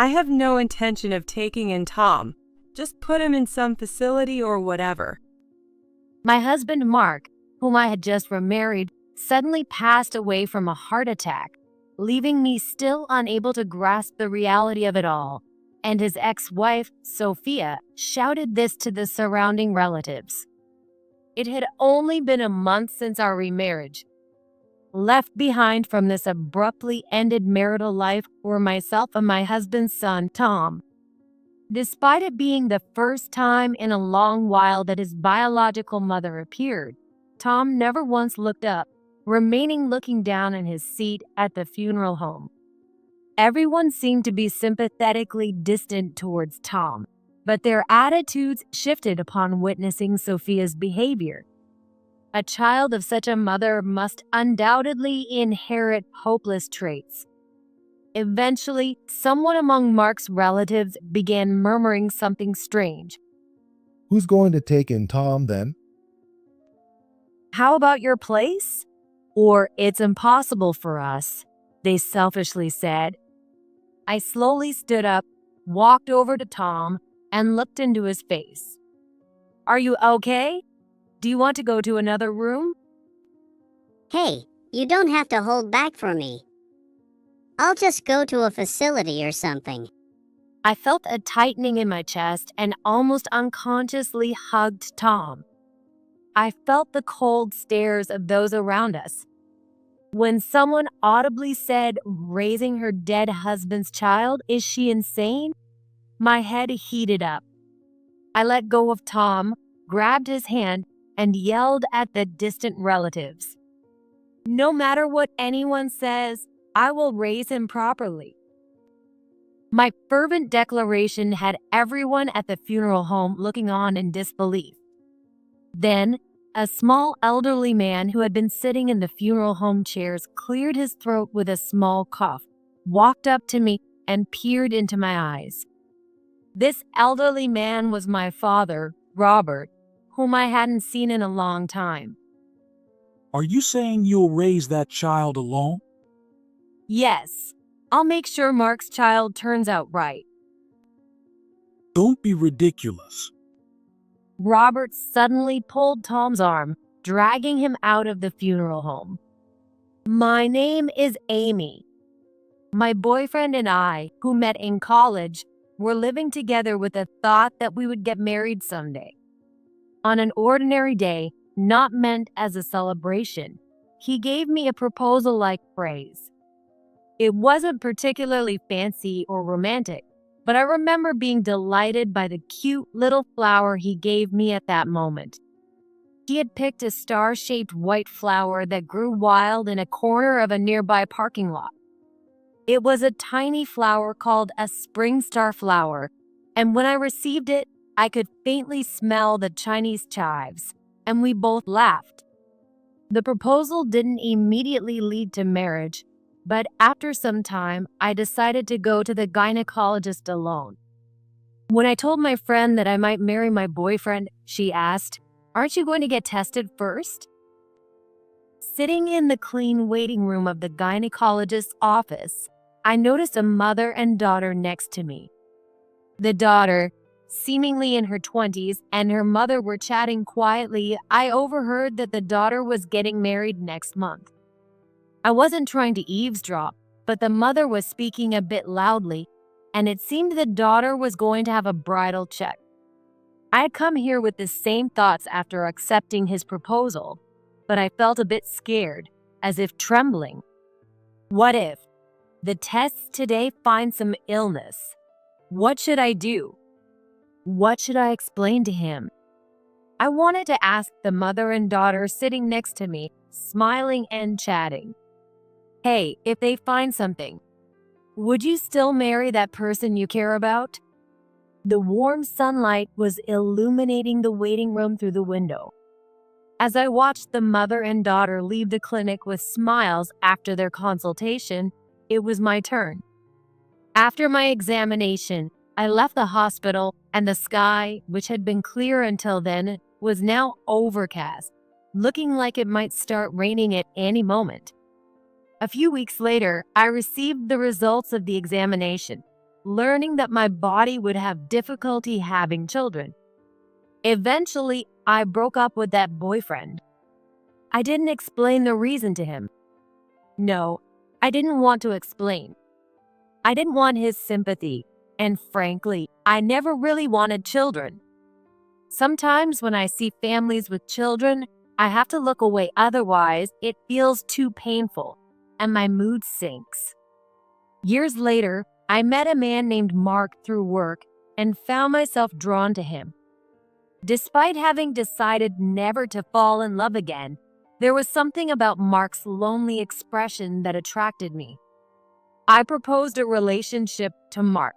I have no intention of taking in Tom. Just put him in some facility or whatever. My husband, Mark, whom I had just remarried, suddenly passed away from a heart attack, leaving me still unable to grasp the reality of it all. And his ex-wife, Sophia, shouted this to the surrounding relatives. It had only been a month since our remarriage. Left behind from this abruptly ended marital life were myself and my husband's son, Tom. Despite it being the first time in a long while that his biological mother appeared, Tom never once looked up, remaining looking down in his seat at the funeral home. Everyone seemed to be sympathetically distant towards Tom, but their attitudes shifted upon witnessing Sophia's behavior. A child of such a mother must undoubtedly inherit hopeless traits. Eventually, someone among Mark's relatives began murmuring something strange. Who's going to take in Tom then? How about your place? Or it's impossible for us, they selfishly said. I slowly stood up, walked over to Tom, and looked into his face. Are you okay? Do you want to go to another room? Hey, you don't have to hold back for me. I'll just go to a facility or something. I felt a tightening in my chest and almost unconsciously hugged Tom. I felt the cold stares of those around us. When someone audibly said, raising her dead husband's child, is she insane? My head heated up. I let go of Tom, grabbed his hand, and yelled at the distant relatives. No matter what anyone says, I will raise him properly. My fervent declaration had everyone at the funeral home looking on in disbelief. Then, a small elderly man who had been sitting in the funeral home chairs cleared his throat with a small cough, walked up to me, and peered into my eyes. This elderly man was my father, Robert, whom I hadn't seen in a long time. Are you saying you'll raise that child alone? Yes, I'll make sure Mark's child turns out right. Don't be ridiculous. Robert suddenly pulled Tom's arm, dragging him out of the funeral home. My name is Amy. My boyfriend and I, who met in college, were living together with the thought that we would get married someday. On an ordinary day, not meant as a celebration, he gave me a proposal-like phrase. It wasn't particularly fancy or romantic, but I remember being delighted by the cute little flower he gave me at that moment. He had picked a star-shaped white flower that grew wild in a corner of a nearby parking lot. It was a tiny flower called a spring star flower, and when I received it, I could faintly smell the Chinese chives, and we both laughed. The proposal didn't immediately lead to marriage, but after some time, I decided to go to the gynecologist alone. When I told my friend that I might marry my boyfriend, she asked, "Aren't you going to get tested first?" Sitting in the clean waiting room of the gynecologist's office, I noticed a mother and daughter next to me. The daughter, seemingly in her 20s, and her mother were chatting quietly. I overheard that the daughter was getting married next month. I wasn't trying to eavesdrop, but the mother was speaking a bit loudly, and it seemed the daughter was going to have a bridal check. I had come here with the same thoughts after accepting his proposal, but I felt a bit scared, as if trembling. What if the tests today find some illness? What should I do? What should I explain to him? I wanted to ask the mother and daughter sitting next to me, smiling and chatting. Hey, if they find something, would you still marry that person you care about? The warm sunlight was illuminating the waiting room through the window. As I watched the mother and daughter leave the clinic with smiles after their consultation, it was my turn. After my examination, I left the hospital, and the sky, which had been clear until then, was now overcast, looking like it might start raining at any moment. A few weeks later, I received the results of the examination. learning that my body would have difficulty having children. Eventually, I broke up with that boyfriend. I didn't explain the reason to him. No, I didn't want to explain. I didn't want his sympathy, and frankly, I never really wanted children. Sometimes when I see families with children, I have to look away, otherwise it feels too painful, and my mood sinks. Years later, I met a man named Mark through work and found myself drawn to him. Despite having decided never to fall in love again, there was something about Mark's lonely expression that attracted me. I proposed a relationship to Mark.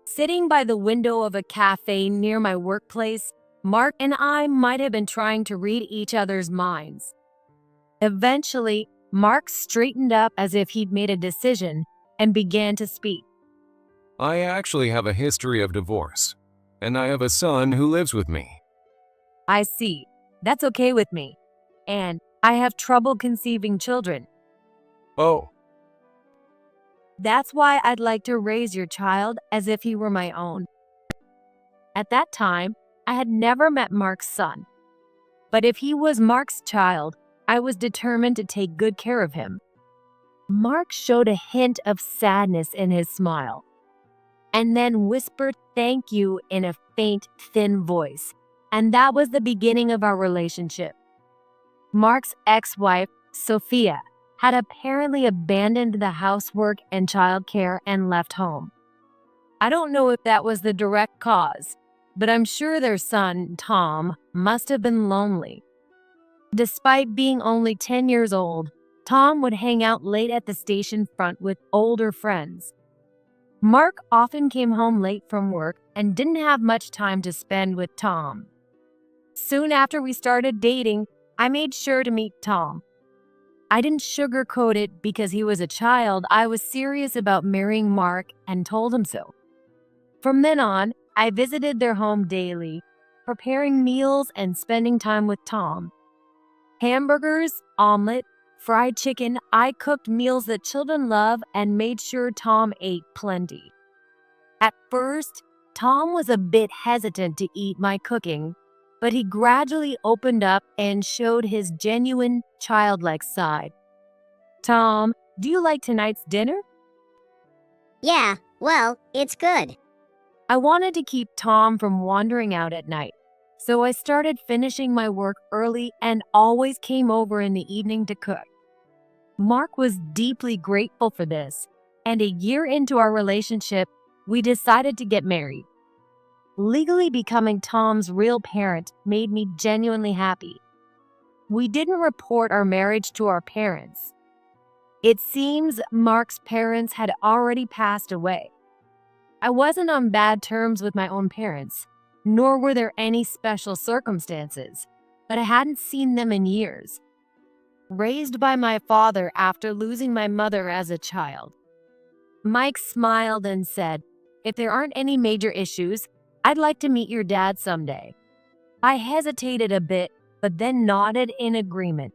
Sitting by the window of a cafe near my workplace, Mark and I might have been trying to read each other's minds. Eventually, Mark straightened up as if he'd made a decision and began to speak. I actually have a history of divorce, and I have a son who lives with me. I see. That's okay with me. And I have trouble conceiving children. Oh, That's why I'd like to raise your child as if he were my own. At that time, I had never met Mark's son. But if he was Mark's child, I was determined to take good care of him. Mark showed a hint of sadness in his smile, and then whispered thank you in a faint, thin voice. And that was the beginning of our relationship. Mark's ex-wife, Sophia, had apparently abandoned the housework and childcare and left home. I don't know if that was the direct cause, but I'm sure their son, Tom, must have been lonely. Despite being only 10 years old, Tom would hang out late at the station front with older friends. Mark often came home late from work and didn't have much time to spend with Tom. Soon after we started dating, I made sure to meet Tom. I didn't sugarcoat it because he was a child. I was serious about marrying Mark and told him so. From then on, I visited their home daily, preparing meals and spending time with Tom. Hamburgers, omelet, fried chicken. I cooked meals that children love and made sure Tom ate plenty. At first, Tom was a bit hesitant to eat my cooking, but he gradually opened up and showed his genuine, childlike side. Tom, do you like tonight's dinner? Yeah, well, it's good. I wanted to keep Tom from wandering out at night, so I started finishing my work early and always came over in the evening to cook. Mark was deeply grateful for this, and a year into our relationship, we decided to get married. Legally becoming Tom's real parent made me genuinely happy. We didn't report our marriage to our parents. It seems Mark's parents had already passed away. I wasn't on bad terms with my own parents, nor were there any special circumstances, but I hadn't seen them in years. Raised by my father after losing my mother as a child. Mike smiled and said, "If there aren't any major issues, I'd like to meet your dad someday." I hesitated a bit, but then nodded in agreement.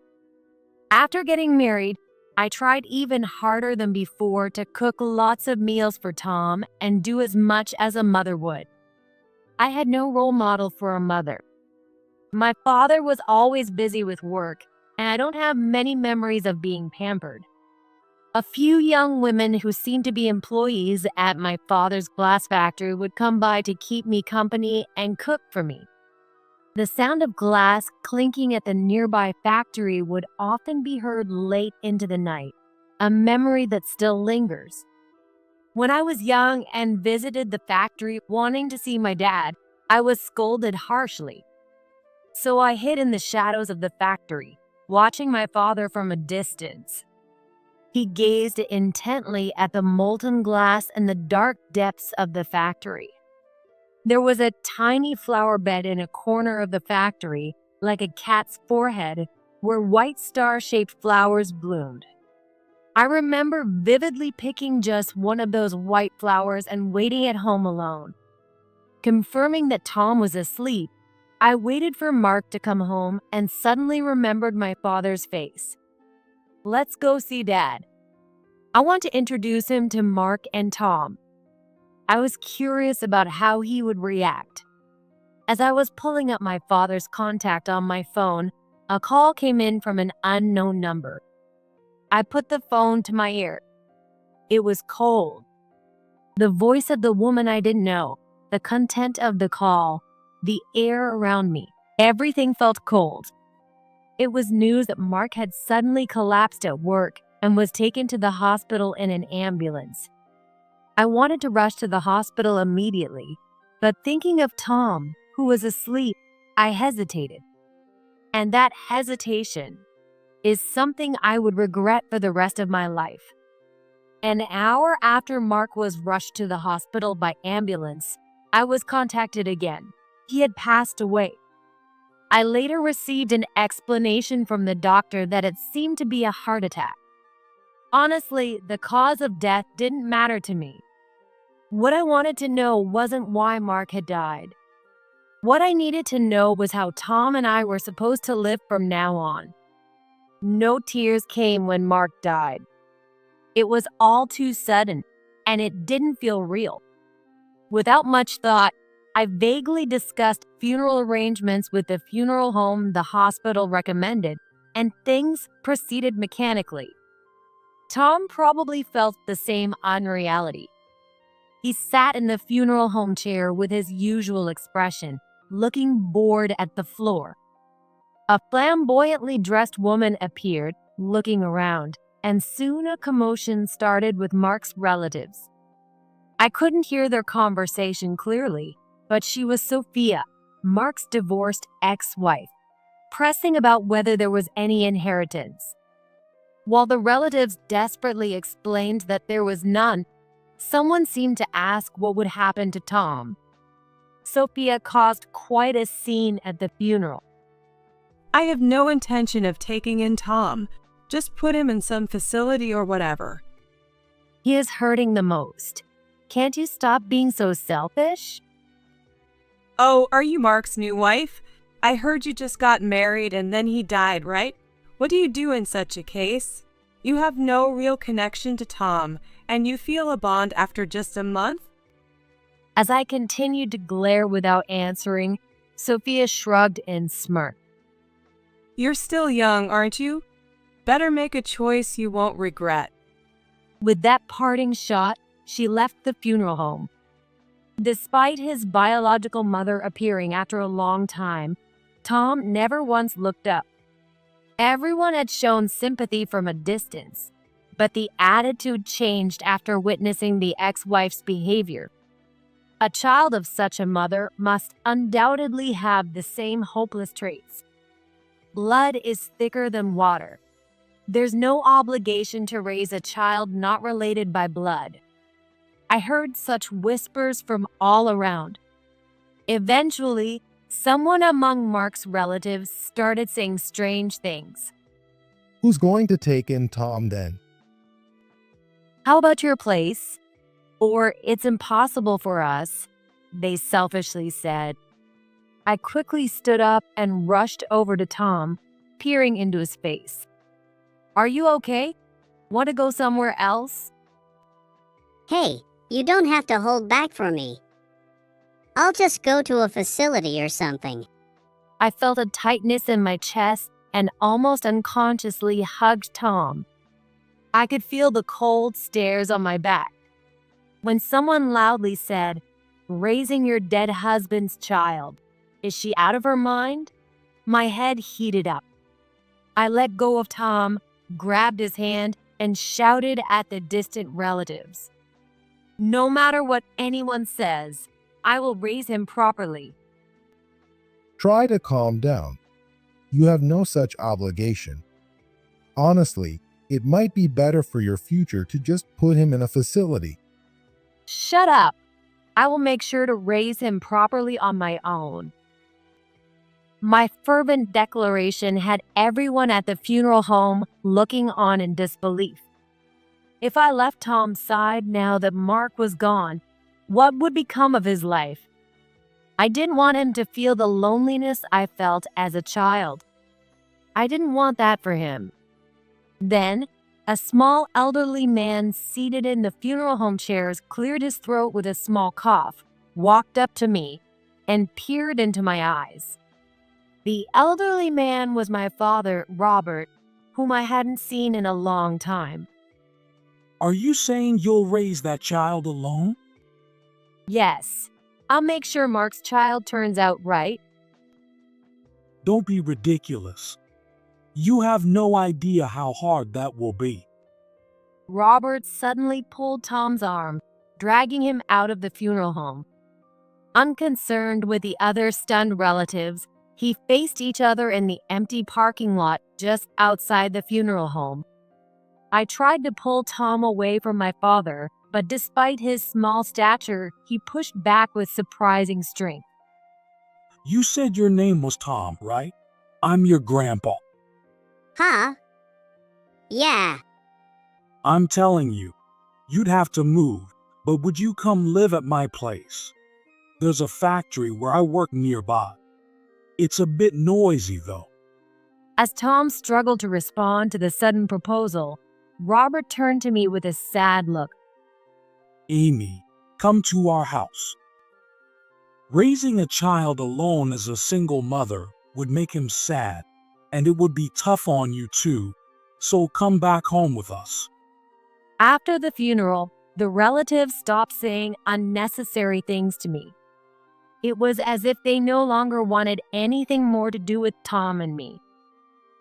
After getting married, I tried even harder than before to cook lots of meals for Tom and do as much as a mother would. I had no role model for a mother. My father was always busy with work, and I don't have many memories of being pampered. A few young women who seemed to be employees at my father's glass factory would come by to keep me company and cook for me. The sound of glass clinking at the nearby factory would often be heard late into the night, a memory that still lingers. When I was young and visited the factory wanting to see my dad, I was scolded harshly. So I hid in the shadows of the factory, watching my father from a distance. He gazed intently at the molten glass in the dark depths of the factory. There was a tiny flower bed in a corner of the factory, like a cat's forehead, where white star-shaped flowers bloomed. I remember vividly picking just one of those white flowers and waiting at home alone. Confirming that Tom was asleep, I waited for Mark to come home and suddenly remembered my father's face. "Let's go see Dad. I want to introduce him to Mark and Tom." I was curious about how he would react. As I was pulling up my father's contact on my phone, a call came in from an unknown number. I put the phone to my ear. It was cold. The voice of the woman I didn't know, the content of the call, the air around me, everything felt cold. It was news that Mark had suddenly collapsed at work and was taken to the hospital in an ambulance. I wanted to rush to the hospital immediately, but thinking of Tom, who was asleep, I hesitated. And that hesitation is something I would regret for the rest of my life. An hour after Mark was rushed to the hospital by ambulance, I was contacted again. He had passed away. I later received an explanation from the doctor that it seemed to be a heart attack. Honestly, the cause of death didn't matter to me. What I wanted to know wasn't why Mark had died. What I needed to know was how Tom and I were supposed to live from now on. No tears came when Mark died. It was all too sudden, and it didn't feel real. Without much thought, I vaguely discussed funeral arrangements with the funeral home the hospital recommended, and things proceeded mechanically. Tom probably felt the same unreality. He sat in the funeral home chair with his usual expression, looking bored at the floor. A flamboyantly dressed woman appeared, looking around, and soon a commotion started with Mark's relatives. I couldn't hear their conversation clearly, but she was Sophia, Mark's divorced ex-wife, pressing about whether there was any inheritance. While the relatives desperately explained that there was none, someone seemed to ask what would happen to Tom. Sophia caused quite a scene at the funeral. I have no intention of taking in Tom. Just put him in some facility or whatever. He is hurting the most. Can't you stop being so selfish? Oh, are you Mark's new wife? I heard you just got married and then he died, right? What do you do in such a case? You have no real connection to Tom, and you feel a bond after just a month? As I continued to glare without answering, Sophia shrugged and smirked. You're still young, aren't you? Better make a choice you won't regret. With that parting shot, she left the funeral home. Despite his biological mother appearing after a long time, Tom never once looked up. Everyone had shown sympathy from a distance, but the attitude changed after witnessing the ex-wife's behavior. A child of such a mother must undoubtedly have the same hopeless traits. Blood is thicker than water. There's no obligation to raise a child not related by blood. I heard such whispers from all around. Eventually, someone among Mark's relatives started saying strange things. Who's going to take in Tom then? How about your place? Or it's impossible for us, they selfishly said. I quickly stood up and rushed over to Tom, peering into his face. Are you okay? Want to go somewhere else? Hey, you don't have to hold back for me. I'll just go to a facility or something. I felt a tightness in my chest and almost unconsciously hugged Tom. I could feel the cold stares on my back. When someone loudly said, "Raising your dead husband's child, is she out of her mind?" my head heated up. I let go of Tom, grabbed his hand, and shouted at the distant relatives. No matter what anyone says, I will raise him properly. Try to calm down. You have no such obligation. Honestly, it might be better for your future to just put him in a facility. Shut up. I will make sure to raise him properly on my own. My fervent declaration had everyone at the funeral home looking on in disbelief. If I left Tom's side now that Mark was gone, what would become of his life? I didn't want him to feel the loneliness I felt as a child. I didn't want that for him. Then, A small elderly man seated in the funeral home chairs cleared his throat with a small cough, walked up to me, and peered into my eyes. The elderly man was my father, Robert, whom I hadn't seen in a long time. Are you saying you'll raise that child alone? Yes, I'll make sure Mark's child turns out right. Don't be ridiculous. You have no idea how hard that will be. Robert suddenly pulled Tom's arm, dragging him out of the funeral home. Unconcerned with the other stunned relatives, he faced each other in the empty parking lot just outside the funeral home. I tried to pull Tom away from my father, but despite his small stature, he pushed back with surprising strength. You said your name was Tom, right? I'm your grandpa. Huh? Yeah. I'm telling you, you'd have to move, but would you come live at my place? There's a factory where I work nearby. It's a bit noisy, though. As Tom struggled to respond to the sudden proposal, Robert turned to me with a sad look. Amy, come to our house. Raising a child alone as a single mother would make him sad, and it would be tough on you too, so come back home with us. After the funeral, the relatives stopped saying unnecessary things to me. It was as if they no longer wanted anything more to do with Tom and me.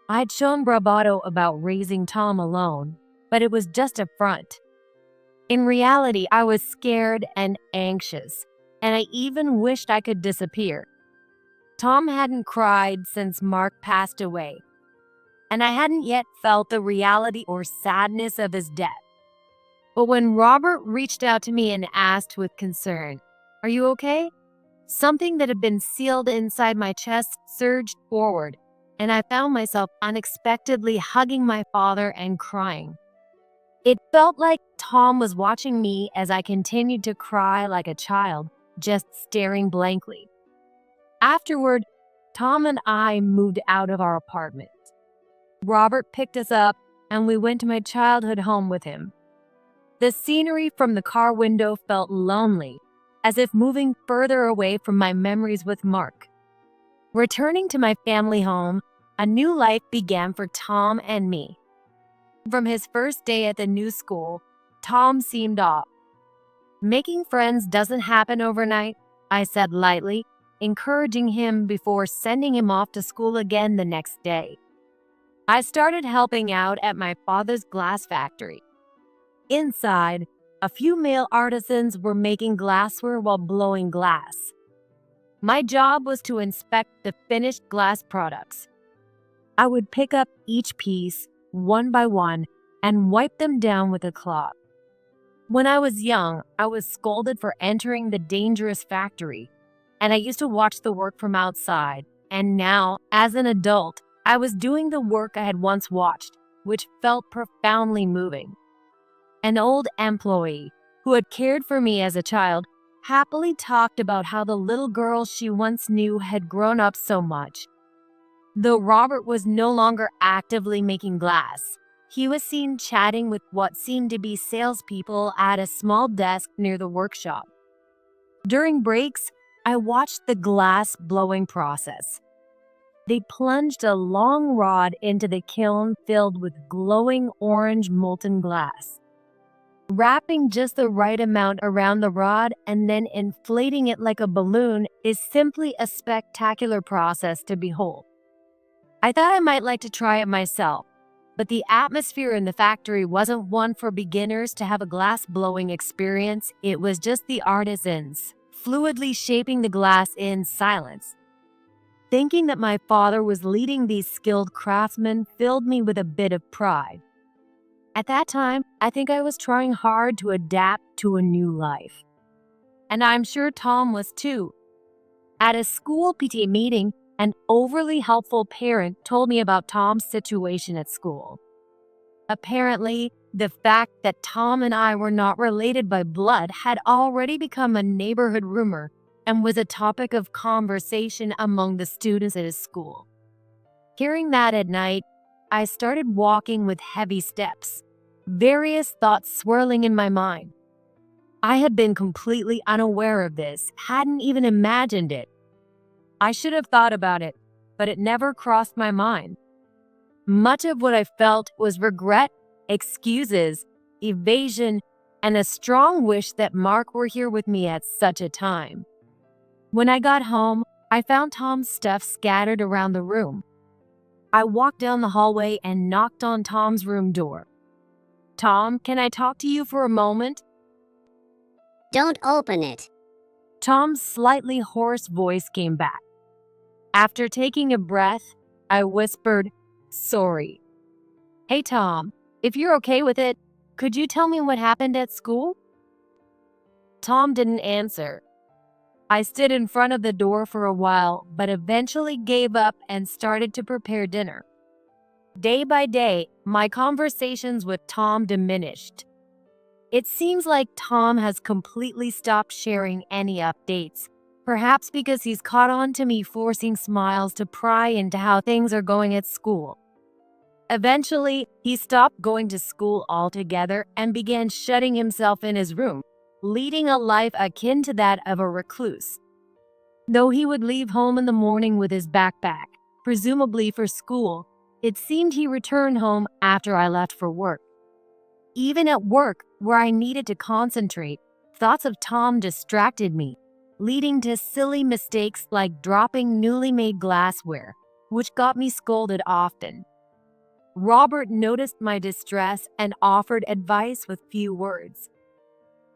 I'd shown bravado about raising Tom alone, but it was just a front. In reality, I was scared and anxious, and I even wished I could disappear. Tom hadn't cried since Mark passed away, and I hadn't yet felt the reality or sadness of his death. But when Robert reached out to me and asked with concern, "Are you okay?" Something that had been sealed inside my chest surged forward, and I found myself unexpectedly hugging my father and crying. It felt like Tom was watching me as I continued to cry like a child, just staring blankly. Afterward, Tom and I moved out of our apartment. Robert picked us up, and we went to my childhood home with him. The scenery from the car window felt lonely, as if moving further away from my memories with Mark. Returning to my family home, a new life began for Tom and me. From his first day at the new school, Tom seemed off. "Making friends doesn't happen overnight," I said lightly, encouraging him before sending him off to school again the next day. I started helping out at my father's glass factory. Inside, a few male artisans were making glassware while blowing glass. My job was to inspect the finished glass products. I would pick up each piece, one by one, and wipe them down with a cloth. When I was young, I was scolded for entering the dangerous factory, and I used to watch the work from outside. And now, as an adult, I was doing the work I had once watched, which felt profoundly moving. An old employee, who had cared for me as a child, happily talked about how the little girl she once knew had grown up so much. Though Robert was no longer actively making glass, he was seen chatting with what seemed to be salespeople at a small desk near the workshop. During breaks, I watched the glass blowing process. They plunged a long rod into the kiln filled with glowing orange molten glass. Wrapping just the right amount around the rod and then inflating it like a balloon is simply a spectacular process to behold. I thought I might like to try it myself, but the atmosphere in the factory wasn't one for beginners to have a glass blowing experience. It was just the artisans, fluidly shaping the glass in silence. Thinking that my father was leading these skilled craftsmen filled me with a bit of pride. At that time, I think I was trying hard to adapt to a new life. And I'm sure Tom was too. At a school PTA meeting, an overly helpful parent told me about Tom's situation at school. Apparently, the fact that Tom and I were not related by blood had already become a neighborhood rumor and was a topic of conversation among the students at his school. Hearing that at night, I started walking with heavy steps, various thoughts swirling in my mind. I had been completely unaware of this, hadn't even imagined it. I should have thought about it, but it never crossed my mind. Much of what I felt was regret, excuses, evasion, and a strong wish that Mark were here with me at such a time. When I got home, I found Tom's stuff scattered around the room. I walked down the hallway and knocked on Tom's room door. "Tom, can I talk to you for a moment?" Don't open it. Tom's slightly hoarse voice came back. After taking a breath, I whispered, "Sorry." "Hey, Tom, if you're okay with it, could you tell me what happened at school?" Tom didn't answer. I stood in front of the door for a while, but eventually gave up and started to prepare dinner. Day by day, my conversations with Tom diminished. It seems like Tom has completely stopped sharing any updates, perhaps because he's caught on to me forcing smiles to pry into how things are going at school. Eventually, he stopped going to school altogether and began shutting himself in his room, leading a life akin to that of a recluse. Though he would leave home in the morning with his backpack, presumably for school, it seemed he returned home after I left for work. Even at work, where I needed to concentrate, thoughts of Tom distracted me, leading to silly mistakes like dropping newly made glassware, which got me scolded often. Robert noticed my distress and offered advice with few words.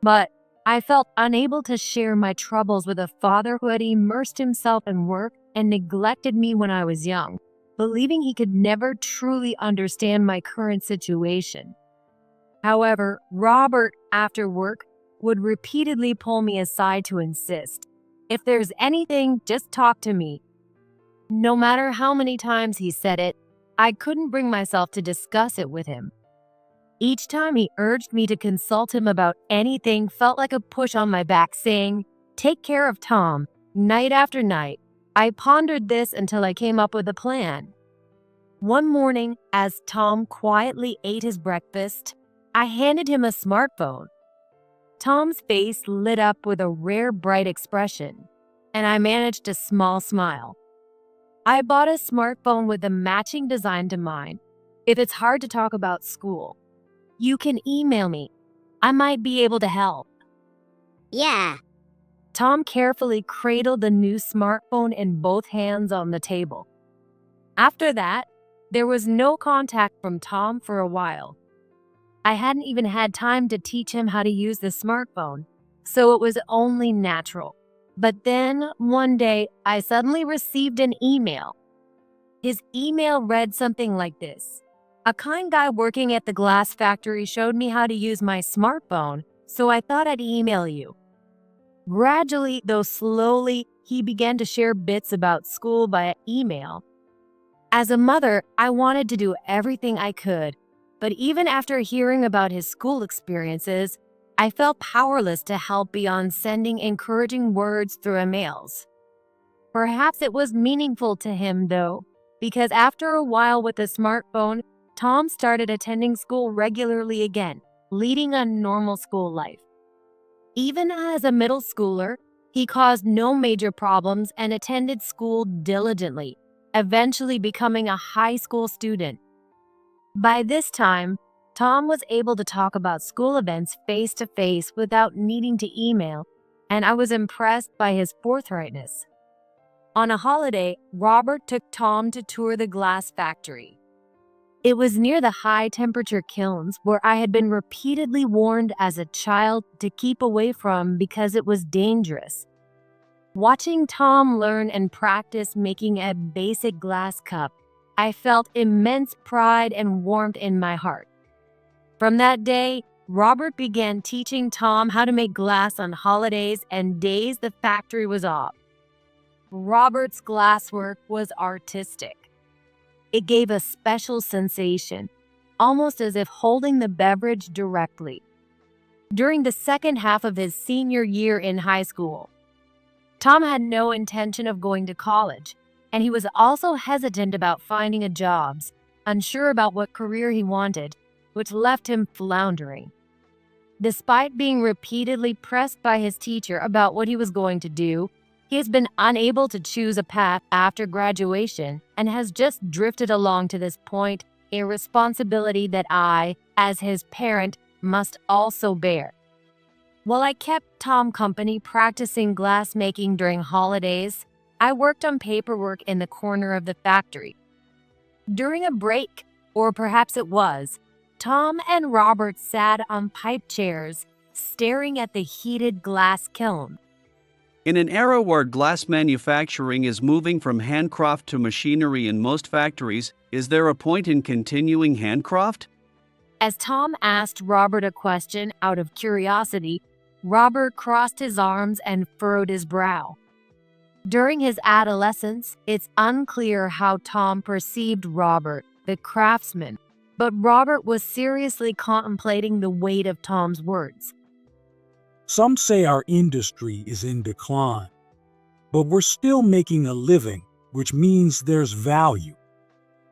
But I felt unable to share my troubles with a father who had immersed himself in work and neglected me when I was young, believing he could never truly understand my current situation. However, Robert, after work, would repeatedly pull me aside to insist, "If there's anything, just talk to me." No matter how many times he said it, I couldn't bring myself to discuss it with him. Each time he urged me to consult him about anything felt like a push on my back saying, "Take care of Tom," night after night. I pondered this until I came up with a plan. One morning, as Tom quietly ate his breakfast, I handed him a smartphone. Tom's face lit up with a rare bright expression, and I managed a small smile. I bought a smartphone with a matching design to mine. If it's hard to talk about school, you can email me. I might be able to help. Yeah, Tom carefully cradled the new smartphone in both hands on the table. After that, there was no contact from Tom for a while. I hadn't even had time to teach him how to use the smartphone, so it was only natural. But then, one day, I suddenly received an email. His email read something like this: "A kind guy working at the glass factory showed me how to use my smartphone, so I thought I'd email you." Gradually, though slowly, he began to share bits about school via email. As a mother, I wanted to do everything I could, but even after hearing about his school experiences, I felt powerless to help beyond sending encouraging words through emails. Perhaps it was meaningful to him, though, because after a while with the smartphone, Tom started attending school regularly again, leading a normal school life. Even as a middle schooler, he caused no major problems and attended school diligently, eventually becoming a high school student. By this time, Tom was able to talk about school events face to face without needing to email, and I was impressed by his forthrightness. On a holiday, Robert took Tom to tour the glass factory. It was near the high-temperature kilns where I had been repeatedly warned as a child to keep away from because it was dangerous. Watching Tom learn and practice making a basic glass cup, I felt immense pride and warmth in my heart. From that day, Robert began teaching Tom how to make glass on holidays and days the factory was off. Robert's glasswork was artistic. It gave a special sensation, almost as if holding the beverage directly. During the second half of his senior year in high school, Tom had no intention of going to college, and he was also hesitant about finding a job, unsure about what career he wanted, which left him floundering. Despite being repeatedly pressed by his teacher about what he was going to do, he has been unable to choose a path after graduation and has just drifted along to this point, a responsibility that I, as his parent, must also bear. While I kept Tom company practicing glassmaking during holidays, I worked on paperwork in the corner of the factory. During a break, or perhaps it was, Tom and Robert sat on pipe chairs, staring at the heated glass kiln. In an era where glass manufacturing is moving from handcraft to machinery in most factories, is there a point in continuing handcraft? As Tom asked Robert a question out of curiosity, Robert crossed his arms and furrowed his brow. During his adolescence, it's unclear how Tom perceived Robert, the craftsman, but Robert was seriously contemplating the weight of Tom's words. Some say our industry is in decline, but we're still making a living, which means there's value.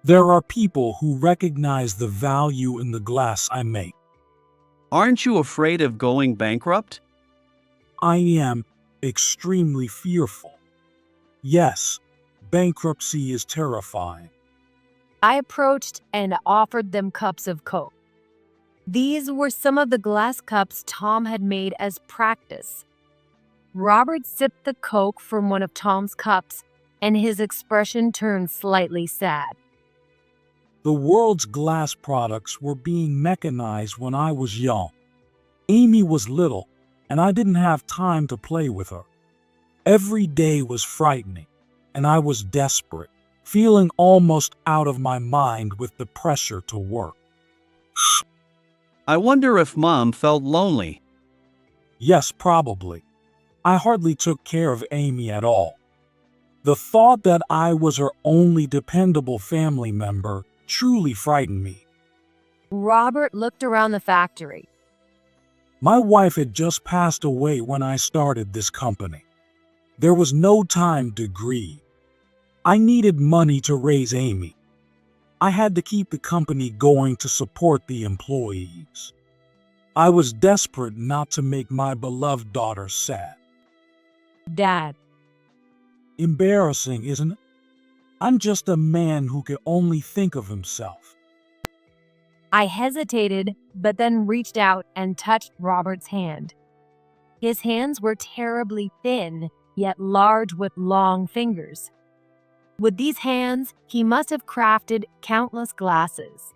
There are people who recognize the value in the glass I make. Aren't you afraid of going bankrupt? I am extremely fearful. Yes, bankruptcy is terrifying. I approached and offered them cups of Coke. These were some of the glass cups Tom had made as practice. Robert sipped the Coke from one of Tom's cups, and his expression turned slightly sad. The world's glass products were being mechanized when I was young. Amy was little, and I didn't have time to play with her. Every day was frightening, and I was desperate, feeling almost out of my mind with the pressure to work. I wonder if Mom felt lonely. Yes, probably. I hardly took care of Amy at all. The thought that I was her only dependable family member truly frightened me. Robert looked around the factory. My wife had just passed away when I started this company. There was no time to grieve. I needed money to raise Amy. I had to keep the company going to support the employees. I was desperate not to make my beloved daughter sad. Dad. Embarrassing, isn't it? I'm just a man who can only think of himself. I hesitated, but then reached out and touched Robert's hand. His hands were terribly thin, yet large with long fingers. With these hands, he must have crafted countless glasses.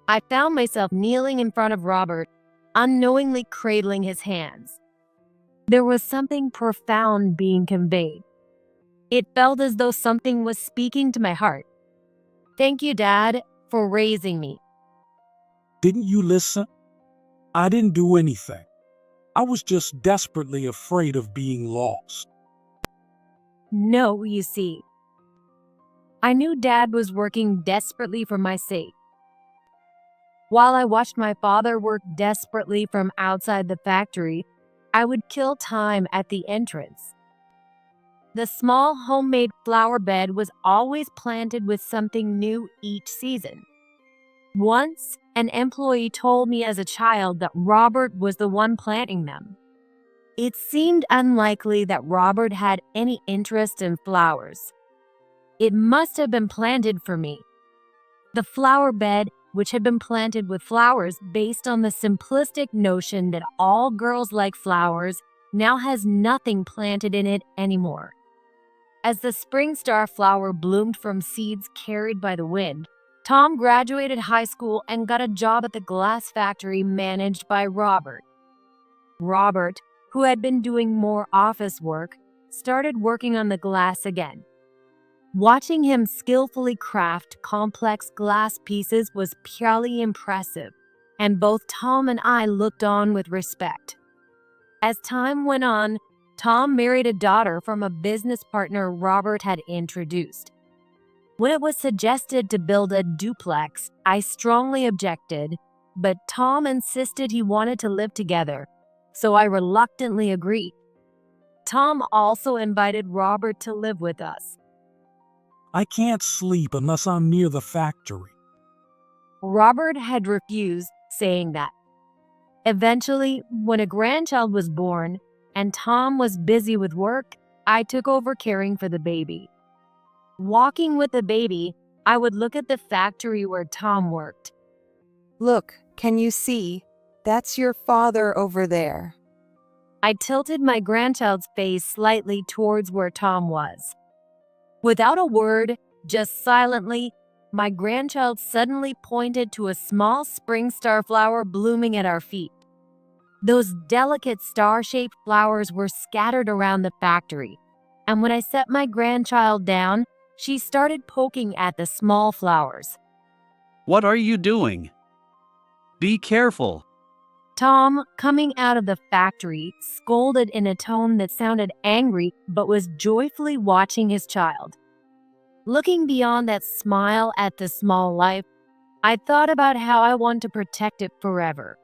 I found myself kneeling in front of Robert, unknowingly cradling his hands. There was something profound being conveyed. It felt as though something was speaking to my heart. Thank you, Dad, for raising me. Didn't you listen? I didn't do anything. I was just desperately afraid of being lost. No, you see. I knew Dad was working desperately for my sake. While I watched my father work desperately from outside the factory, I would kill time at the entrance. The small homemade flower bed was always planted with something new each season. Once, an employee told me as a child that Robert was the one planting them. It seemed unlikely that Robert had any interest in flowers. It must have been planted for me. The flower bed, which had been planted with flowers based on the simplistic notion that all girls like flowers, now has nothing planted in it anymore. As the spring star flower bloomed from seeds carried by the wind, Tom graduated high school and got a job at the glass factory managed by Robert. Robert, who had been doing more office work, started working on the glass again. Watching him skillfully craft complex glass pieces was purely impressive, and both Tom and I looked on with respect. As time went on, Tom married a daughter from a business partner Robert had introduced. When it was suggested to build a duplex, I strongly objected, but Tom insisted he wanted to live together, so I reluctantly agreed. Tom also invited Robert to live with us. I can't sleep unless I'm near the factory. Robert had refused, saying that. Eventually, when a grandchild was born and Tom was busy with work, I took over caring for the baby. Walking with the baby, I would look at the factory where Tom worked. Look, can you see? That's your father over there. I tilted my grandchild's face slightly towards where Tom was. Without a word, just silently, my grandchild suddenly pointed to a small spring star flower blooming at our feet. Those delicate star-shaped flowers were scattered around the factory, and when I set my grandchild down, she started poking at the small flowers. What are you doing? Be careful. Tom, coming out of the factory, scolded in a tone that sounded angry but was joyfully watching his child. Looking beyond that smile at the small life, I thought about how I want to protect it forever.